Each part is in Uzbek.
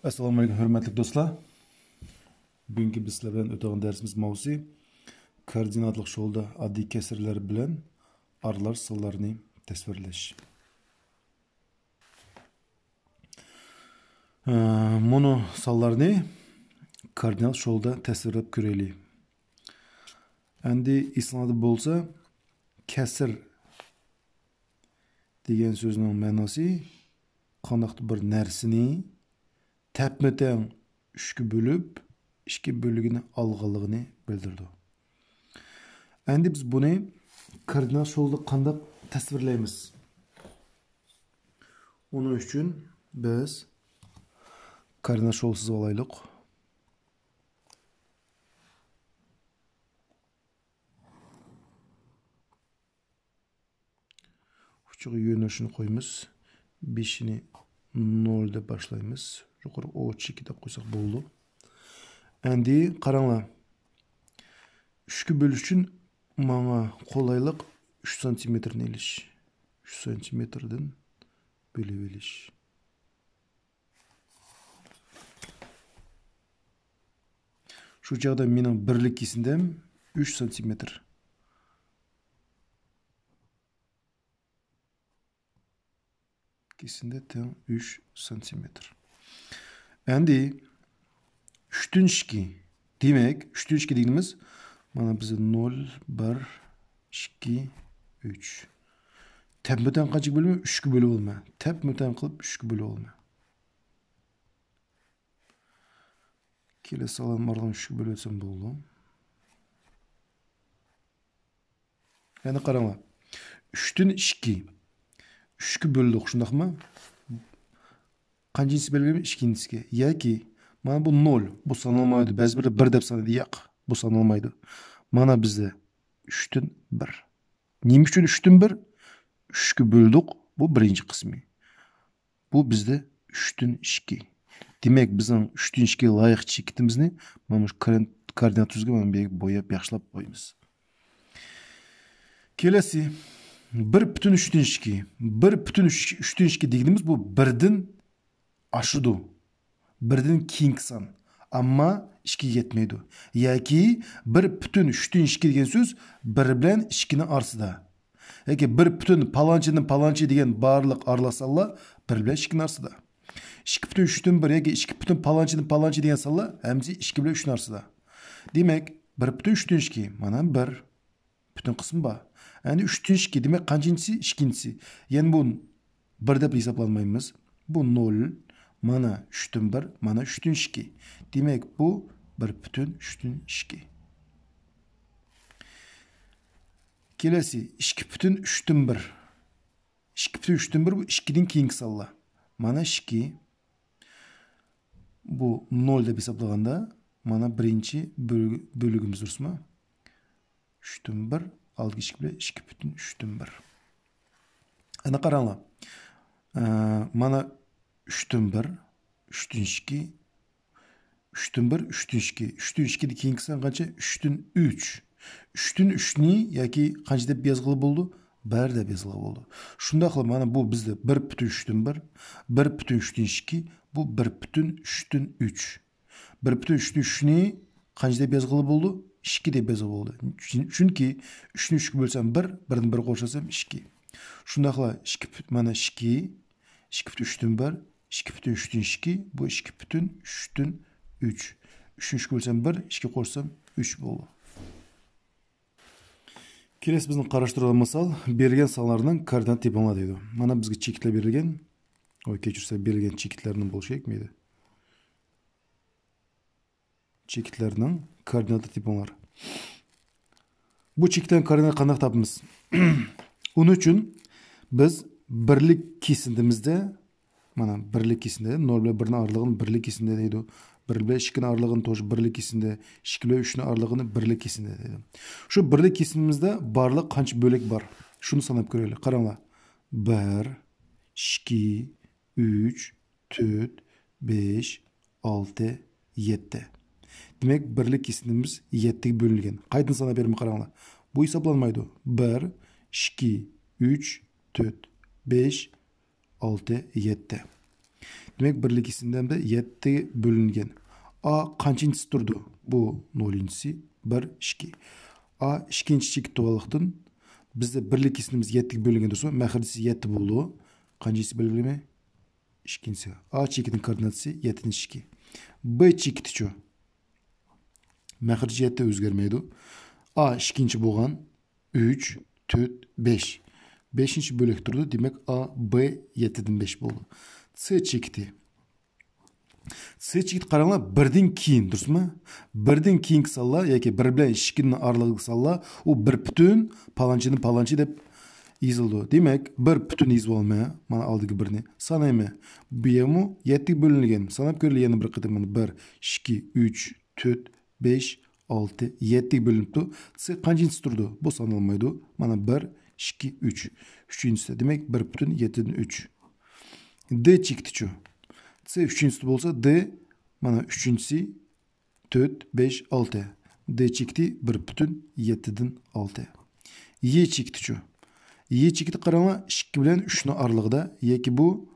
Assalomu alaykum hurmatli do'stlar. Bugungi biz sizlar bilan o'tadigan darsimiz mavzusi koordinatlik yo'lda oddiy kasrlar bilan arlar sonlarni tasvirlash. Bunu sonlarni koordinat yo'lda tasvirlab ko'raylik. Endi islondi bo'lsa kasr degan so'zning ma'nosi qanaqdir bir narsani tepmeden üçkü bölüp iki bölügünü algınlığını bildirdi. Endi biz bunu koordinat yo'lda qanday tasvirlaymiz? Onun için biz koordinat yo'lsiz olaylik. Uçuğu yönelişini koyumuz. 5'ini 0'da başlayımız. Yukarı O2'de koysak buldu. Endi qaranglar. 3'kü bölüş için bana kolaylık 3 santimetrini eliş. 3 santimetreden bölüp eliş. Şu çağda menin birlik kesindem 3 santimetr. Kesinde tam 3 santimetr. Endi 3'tün 2. Demek 3'tün 2 dediğimiz bana bize 0, 1, 2, 3. Tepmeden kaçık bölümü 3'kü bölü olma. Tepmeden kılıp 3'kü bölü olma. Kelesi alan vardan 3'kü bölü etsem buldu. Yani qaranglar. 3'tün 2. 3'kü böldük şundak mı? Kancıncısı belirlemi? 2'ncisi. Ya ki mana bu 0. Bu sanılmaydı. Bəzi bir 1 dep sanaydı. Yo'q. Bu sanılmaydı. Mana bizde 3'tün 1. Neymiş üçün 3'tün 1? 3'kü böldük. Bu birinci kısmı. Bu bizde 3'tün 2. Demek bizim 3'tün 2'ye layık çekitimizni mana şu koordinat tuzga mana bu boyap yaxshilab qo'yamiz. Kelesi 1,3'tün 2. 1,3'tün 2 dediğimiz bu 1'den aşıdı. 1'den keyin san. Ama 2 yetmeydi. Yaki 1,3'tün 2 degan söz 1 bilan 2'nin arasida. Yaki 1 palançı degan barliq aralasanlar 1 bilan 2'nin arasida. 2,3'tün 1 yaki 2 palançı degan sanlar hemsi 2 bilan 3'nin arasida. Demek 1,3'tün 2 mana 1 bütün kısmı var. Yani 3'tün 2 demek kaçıncısı? 2'ncisi. Yani bu 1 dep hesaplanmayımız. Bu 0. Mana 3'tün 1, mana 3'tün 2. Demek bu 1,3'tün 2. Kelesi 2,3'tün 1. 2,3'tün 1 bu 2'den keyinki salla. Mana 2. Bu 0 dep hesaplaganda mana birinci bölügümüz dursunmu? 3'tün 1 algı 2 bilan 2,3'tün 1. Ana qaranglar. Mana 3'tün 1, 3'tün 2, 3'tün 1, 3'tün 2. 3'tün 2'de keyingisi qancha? 3'tün 3. 3'tün 3'ni yoki qancha deb yozg'ili bo'ldi? 1 deb yozg'ili bo'ldi. Shunda qilib mana bu bizda 1,3'tün 1, 1,3'tün 2, bu 1,3'tün 3. 1,3'tün 3'ni qancha deb yozg'ili bo'ldi? 2 deb yozg'ili bo'ldi. Chunki 3'ni 3'ga bölsem 1, 1'ni 1 qo'shsam 2. Shunda qilib 2 mana 2, 2,3'tün 1, 2,3'tün 2, bu 2,3'tün 3. 3'ünü 3'e bölsem 1, 2 qo'shsam 3 bo'ldi. Kelesi bizning qarashtiradigan misol berilgan sonlarning koordinat tepinglar deydi. Mana bizga chekitlar berilgan. Oy kechirsa berilgan chekitlarning bo'lishi kerakmaydi. Chekitlarning koordinat tepinglar. Bu chekitdan koordinat qanday topamiz? Uning uchun biz birlik kesindimizde mana birlik kesinde 0 bilan 1'nin aralığını birlik kesinde deydi. 1 bilan 2'nin aralığını to'g'ri birlik kesinde, 2 bilan 3'nin aralığını birlik kesinde deydi. Şu birlik kesimimizde barliq qancha bölek var? Şunu sanab ko'raylik. Qaranglar. 1, 2, 3, 4, 5, 6, 7. Demek birlik kesimimiz 7'ge bölüngen. Qaytını sanab berimi qaranglar. Bu hesaplanmaydı. 1, 2, 3, 4, 5, 6, 7. Demek birlikisinden de 7 bölüngen. A kaçıncısı durdu? Bu 0'inchisi 1, 2. A ikinci çekit doğalıqtın. Bizde birlikisimiz 7 bölüngen dursa, məxricisi 7 buldu. Kaçıncısı belirleme? İkincisi. A çekitin koordinatisi 7'nin 2. B çekiti şu. Məxrici 7 özgermeydi. A ikinci boğan 3, 4, 5. 5. bölük durdu. Demek A, B 7'den 5 buldu. C çekiti. C çekit qaranglar birden keyin dursunmu? Birden keyin salla yoki 1 bilan 2'nin aralığını salla, o 1 bütün palanchini palanchi deb yazıldı. Demek 1 bütün yazıp olmaya, mana aldığı birini sanaymi. Bu yemu 7 bölüngen. Sanap görülü yana bir qıdım. 1, 2, 3, 4, 5, 6, 7 bölünüptü. C kaçıncısı durdu? Bu sanılmaydı. Mana 1, 2, 3. Üçüncüsü demek 1 bütün 7'den 3. D çekti şu. C üçüncüsü bolsa D mana üçüncüsü 4, 5, 6. D çekti 1 bütün 7'den 6. Y çekti şu. Y çekti qarama 2 bilen 3'nün aralığında. Yoki bu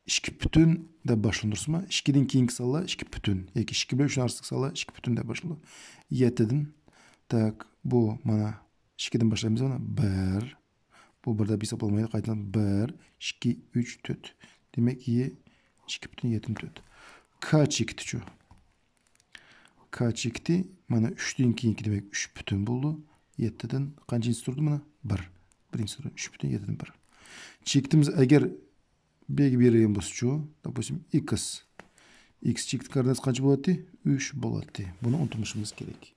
2 bütün de başlandırsınmı? 2'den keyinki salla 2 bütün. Yoki 2 bilen 3'nün arasındaki salla 2 bütün de başlandı. 7'den tak bu mana 2'den başlayımız mana 1. Bu burada bir hesaplamayı qaytadan 1, 2, 3, 4. Demek Y 2 bütün 7'den 4. K çekti şu. K çekti. Mana 3'den keyinki demek 3 bütün buldu. 7'den kaçıncısı durdu mana? 1. Birinci durdu. 3 bütün 7'den 1. Çektiğimiz eğer belki bir yere bolsa şu. Допустим x. X çekti koordinatı kaç buladı? 3 buladı. Bunu unutmuşumuz gerek.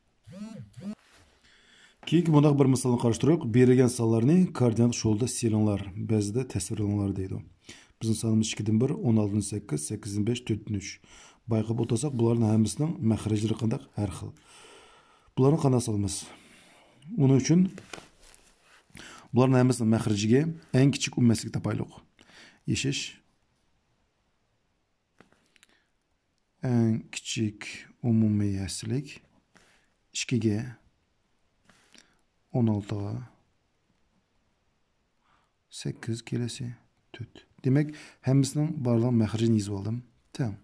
Keyingi bundaq bir misalını qarıştıraq. Berilgen sanlarını koordinat şolda silinglar, ba'zida tasvirlanglar deydi. Bizning sonimiz 2'den 1, 16'dan 8, 8'dan 5, 4'dan 3. Bayqab o'tsak, bularning hammasining maxrajlari qanday? Har xil. Bularni qanday solamiz? Onun uchun bularning hammasining maxrajiga eng kichik ummaslik topaylik. Yeshish. Eng kichik umumiy yaslik 2 ga 16'a 8 kelesi 4. Demek hemmisinin barlığın məxricini yazıb aldım. Tamam.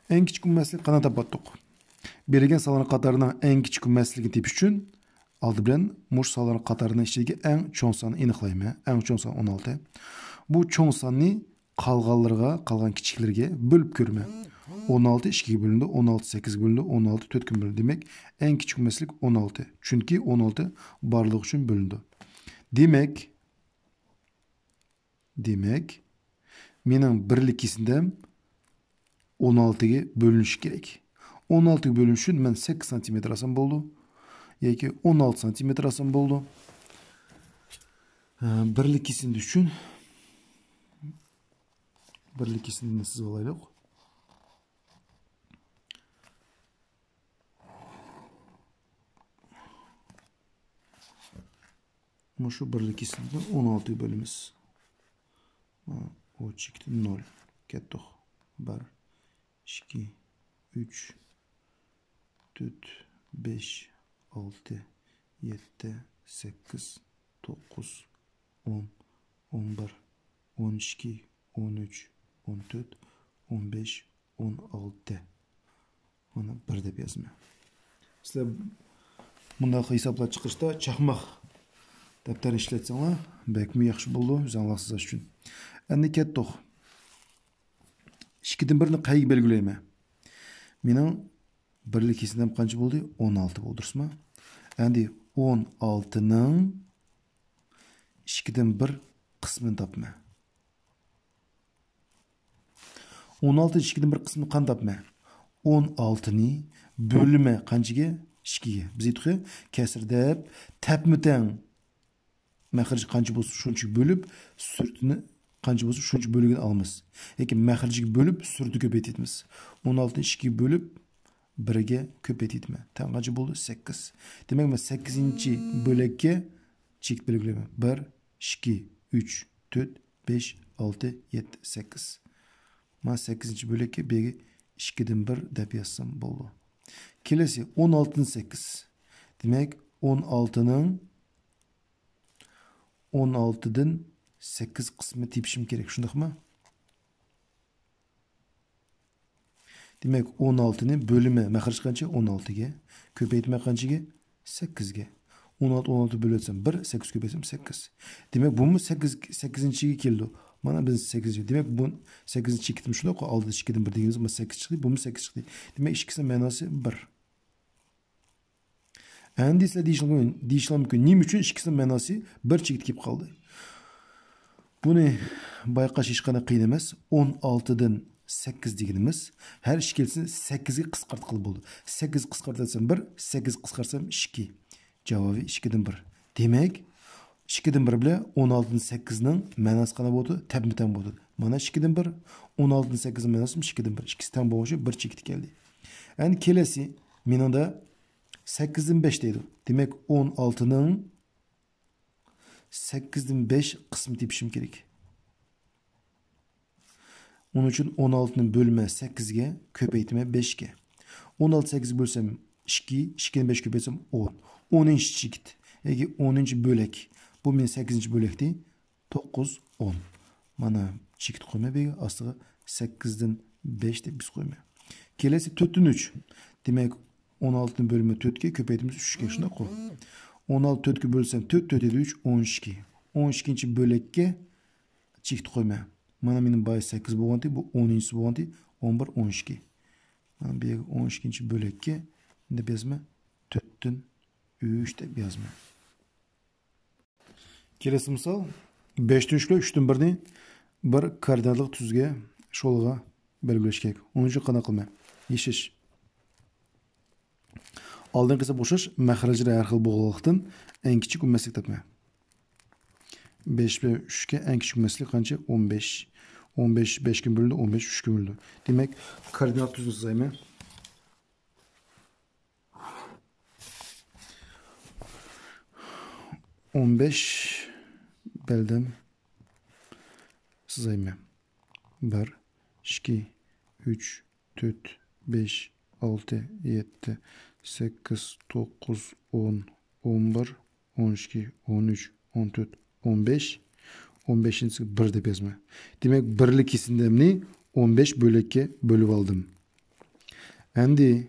En küçük ummaslik qana tapatdıq. Berilgen salanın qatarının en küçük ummasligini tepiş üçün aldı bilen muş salanın qatarının içindeki en çoğ sanı aniqlayma. En çoğ sanı 16. Bu çoğ sanını qalğanlarga, qalğan kiçiklerge bölüp görme. 16 2'ye bölündü, 16 8 bölündü, 16 4'e bölündü. Demek en küçük ummaslik 16. Çünkü 16 barlığı için bölündü. Demek menin birlikisindem 16'ya bölünüş gerek. 16'ya bölünüşün ben 8 cm asam boldu. Yoki 16 cm asam boldu. Birlikisini düşün. Birlikisini siz olaylık. Şu birlikisinde 16 bölümüz. O çıktı 0. Kettik. 1, 2, 3, 4, 5, 6, 7, 8, 9, 10, 11, 12, 13, 14, 15, 16. Onu bir deb yazma. Sizler bundaq hesaplab chiqishda chaqmoq daftar ishlatsanglar, belki yaxshi bo'ldi, o'zingizlar uchun. Endi ketdik. 2'den 1'ni qayga belgilayman? Mening birlikisidem qancha bo'ldi? 16 bo'ldirsizmi? Endi 16 ning 2'den 1 qismini topma. 16 2'den 1 qismini qanday topma? 16 ni bölüme qanchaga? 2'ga. Biz aytdik, kasr deb tepmiten məxrici qancha bo'lsa shuncha bölüp sürtünü qancha bo'lsa shuncha bölügini alamiz. Yoki məxrici bölüp sürtü ko'paytamiz. 16 ni 2'ga bölüp 1'ga ko'paytaymi? Tam qancha bo'ldi? 8. Demak, men 8-chi bo'lakka chek belgilayman. 1, 2, 3, 4, 5, 6, 7, 8. Men 8-chi bo'lakka begi 2'den 1 deb yazsam bo'ldi. Kelesi 16'dan 8. Demek 16'nın 16'dan 8 kısmı tepişim gerek. Şundaq mı? Demek 16'nın bölümü mahraj kança 16'ga. Köpeytme kançaga 8'ga. 16 bölürsem 1, 8 köpeysem 8. Demek bu mu 8'inchiga keldi. Mana biz 8. Demek bu 8'inchi chekdim shunday qo'y. Oldida 2dan 1 deganimiz bu 8 chiqdi, bu mu 8 chiqdi. Demek ikkisi ma'nosi 1. Endi sizlar deyishlar mumkin. Nima uchun ikkisi ma'nosi 1 chekib kelib qoldi? Buni bayqash hech qanday qiyin emas. 16 dan 8 deganimiz har ish kelsin 8 ga qisqartqili bo'ldi. 8 qisqartsam 1, 8 qisqartsam 2. Javobi 2 dan 1. Demak, 2 dan 1 bilan 16 dan 8 ning ma'nosi qanday bo'ldi? Tap-tam bo'ldi. Mana 2 dan 1, 16 dan 8 ning ma'nosi 2 dan 1. İkisi tam bo'lishi 1 chekib keldi. Endi kelasi meningda 8 dan 5 deydi. Demak, 16 ning 8 dan 5 qismi tepishim kerak. Onun için 16'nın bölme 8'ge, köpeytme 5'ge. 16 8 bölsem 2, 2'nin 5 köpeytsem 10. 10. çift. Ege 10. bölek. Bu men 8. bölekti. 9, 10. Mana çift koyma bege. Aslığı 8'den 5 de biz koyma. Kelesi 4'ten 3. Demek 16'nın bölme 4'ge, köpeytimiz 3'ge. Şuna koy. 16 4'ge bölsem 4, 4 3, 12. 12. bölekge çift koyma. Mana mening boy 8 bo'lgandi, bu 10-chi bo'lgandi, 11, 12. Mana bu yerga 12-chi bo'lakka deb yozma, 4 dan 3 deb yozma. Kelasi misol 5 dan 3 ga 3 dan 1 ni bir koordinatli tuzga, sho'lg'a belgilash kerak. Uning uchun qanday qilma? Yeshish. Oldingi esa bo'shash, mahrajlar har xil bo'lganlikdan eng kichik o'nmaslik topma. 5 ve 3'ge en küçük mesele kanca 15. 15 5 gün bölündü, 15 3 gün bölündü. Demek koordinat düzgün sayma. On beş belden sayma. 1, 2, 3, 4, 5, 6, 7, 8, 9, 10, 11, 12, 13, 14, 15. 15'inci 1 deb yazma. Demek birlik kesimini 15 bölekке bölüp aldım. Endi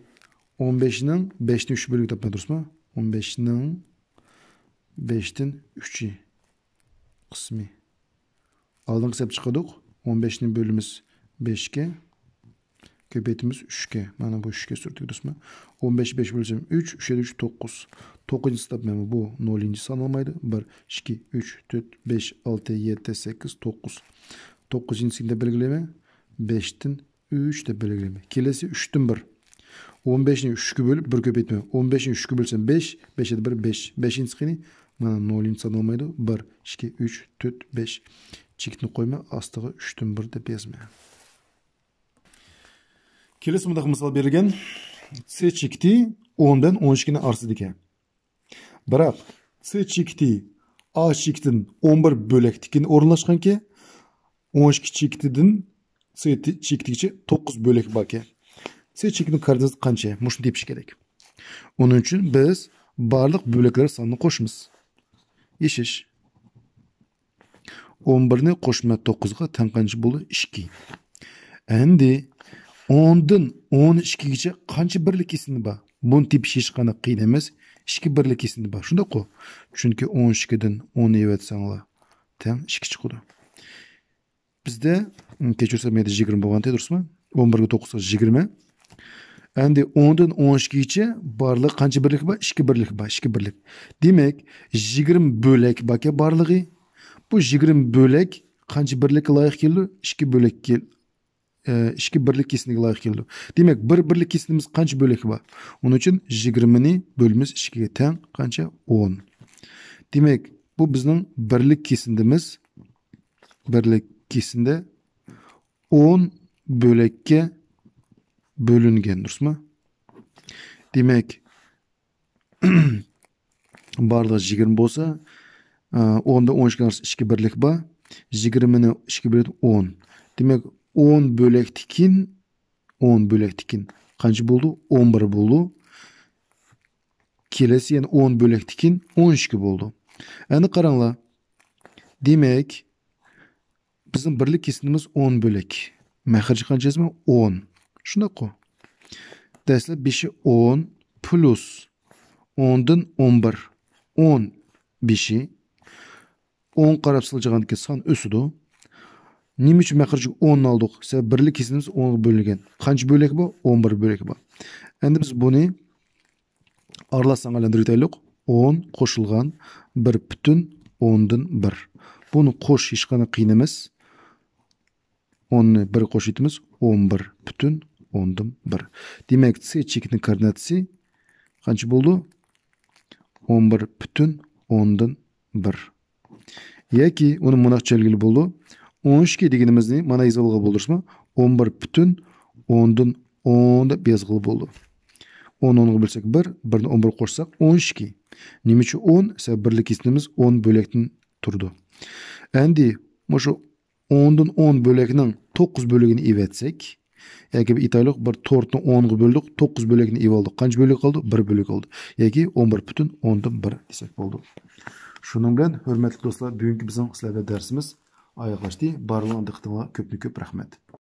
15'nin 5'ten 3 bölük tapma durusma? 15'nin 5'ten 3'ü kısmı. Aldığın hesap çıkardık. 15'nin bölümümüz 5'ke. Köpeytimiz 3'ke. Mana bu 3'ke sürdük durusma. 15 5 bölsem 3, 3'e 3 9. 9. tapmamı bu 0. sanılmaydı. 1, 2, 3, 4, 5, 6, 7, 8, 9. 9'unu de belgileme. 5'ten 3 de belgileme. Kelesi 3'ten 1. 15'ni 3'e bölüp 1 köpeytme. 15'ni 3'e bölsem 5, 5'e 1, 5. 5'in sıkını mana 0. sanılmaydı. 1, 2, 3, 4, 5. Çiktini koyma. Astığı 3'ten 1 de bezme. Kelesi mıdak misal bergen. C çikti 10'dan 12'nin arası ekan. Biroq C çikti A çiktin 11 bölektikini o'rinlashganki 12 çiktidan C çiktigacha 9 bölek bor ekan. C çiktining koordinati qancha? Mushuni tepish kerak. Onun uchun biz barliq böleklar sonini qo'shamiz. Yeshish. 11 ni qo'shma 9 ga teng qancha bo'ldi? 2. Endi 10'dan 12'gacha qancha birlik kesimli bor? Buni tepish hech qanday qiyin emas. 2 birlik kesimli bor. Shunda qo'y. Chunki 12dan 10 evatsanglar teng 2 chiqadi. Bizda kechirsa menda 20 bo'lgan durustmi? 11 ga 9 ga 20. Endi 10'dan 12'gacha barliq qancha birlik bor? 2 birlik bor. 2 birlik. Demak, 20 bo'lak borki barlig'i. Bu 20 bo'lak qancha birlikka loyiq keldi? 2 bo'lak keldi. 2 birlik kesimliğe layık geldi. Demek birlik kesimimiz kaç bölek var? Onun için 20'ni bölümümüz 2'ye teng kaça? 10. Demek bu bizning birlik kesimimiz birlik kesimde 10 bölekке bölüngen, durusmi? Demek barlığı 20 bolsa 10'da 12 arası 2 birlik var. 20'ni 2 bölüp 10. Demek 10 bölektikin 10 bölektikin kaç buldu? 11 buldu. Kelesi yani 10 bölektikin 12 buldu. Yani qaranglar. Demek bizim birlik kesimimiz 10 bölek. Mahraj qanchasimi? 10. Shunda qo'y. Dastlab 5'i 10 plus 10'dan 11. 10 5'i 10 qarab siljiganki son o'sidi. Nima uchun maqirchi 10 oldik? Sebab birlik kesimiz 10 ga bo'lingan. Qancha bo'lak bu? 11 bo'lak bu. Endi biz buni aralashtirib aytaylik. 10 qo'shilgan 1 butun 10dan 1. Buni qo'sh hech qanday qiyin emas. 10 ni 1 qo'shitimiz 11 butun 10dan 1. Demak, C chekitning koordinatasi qancha bo'ldi? 11 butun 10dan 1. Yoki uni munaqchalgili bo'ldi. 12 deganimizni mana yozilgan bo'ldirishmi? 11 butun 10dan 10 deb yozilgan bo'ldi. 10 10 ga bo'lsak 1, 1 ni 11 qo'shsak 12. Nima uchun 10? Sebab birlik ismimiz 10 bo'lakdan turdi. Endi o'sha 10 dan 10 bo'lakning 9 bo'lagini evatsak, yoki aytaylik bir 4 ni 10 ga bo'ldik, 9 bo'lagini ev oldik. Qancha bo'lak qoldi? 1 bo'lak qoldi. Yoki 11 butun 10 dan 1 desak bo'ldi. Shuning bilan hurmatli do'stlar, bugungi bizning sizlarga darsimiz oyoqlashdi. Barlarga diqqatingizga ko'p rahmat.